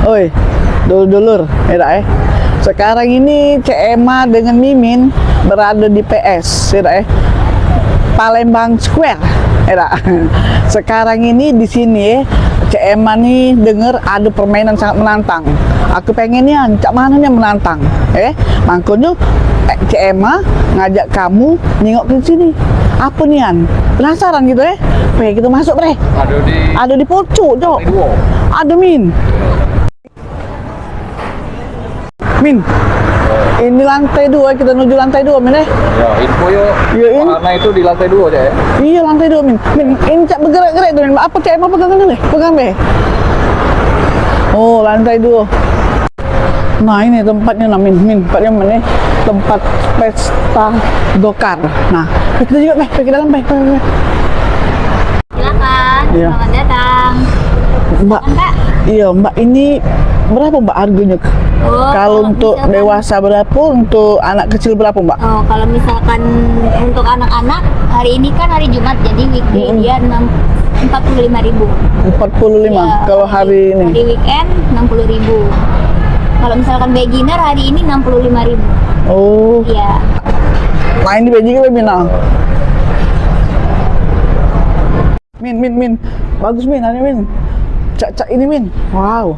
Oi, dulur-dulur, ya. Sekarang ini Cek Ema dengan Mimin berada di PS, ya. Palembang Square, ya. Sekarang ini di sini Cek Ema nih denger ada permainan sangat menantang. Aku pengennya cak mana yang menantang, makanya Cek Ema ngajak kamu nyengok ke sini. Apa nih An? Penasaran gitu ya? Oke, kita masuk bre. Ada di pojok, Cok. Ada Min. Min, ini lantai 2, kita menuju lantai 2, Min. Ya, info yuk. Ya, Karena itu di lantai 2 aja ya. Iya, lantai 2, Min. Min, ini cak bergerak-gerak tuh, Min. Apa Cek Ema pegangan deh? Pegang deh. Oh, lantai 2. Nah, ini tempatnya nah, Min. Tempatnya mana? Tempat pesta gokar. Nah, kita juga, Beh. Ke dalam, Beh. Silakan, Iya. selamat datang. Mbak, Mbak. iya, Mbak, ini berapa Mbak harganya? Oh, Kalau untuk misalkan- dewasa berapa, untuk anak kecil berapa, Mbak? Oh, kalau misalkan untuk anak-anak hari ini kan hari Jumat, jadi weekday dia 45.000. 45. Kalau hari ini. Hari weekend 60.000. Kalau misalkan beginner hari ini 65.000. Oh, Iya. main di baju kita, Min. Min. Bagus, Min. Ada, Min. Cak ini, Min. Wow.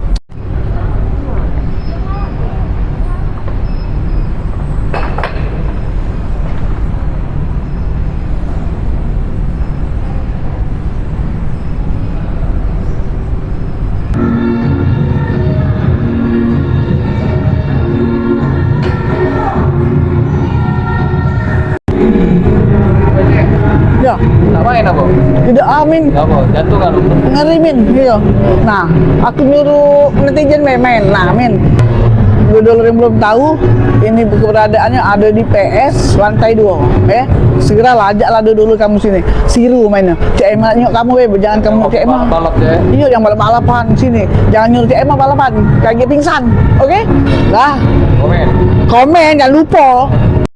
Ya, Tak main apa? tidak amin. Apa? Jantung kan? Ngeri, Min. Iya. Nah, aku nyuruh netizen main. Nah, Min. Dulur yang belum tahu, ini keberadaannya ada di PS lantai 2, Segera ajaklah dulu kamu sini. Siru mainnya. Cek Ema nyok kamu, jangan kamu Cek Ema. Balap ya. Iya, yang balap-balapan sini. Jangan nyuruh Cek Ema balapan, kayak pingsan. Oke? Lah, Komen. komen jangan lupa.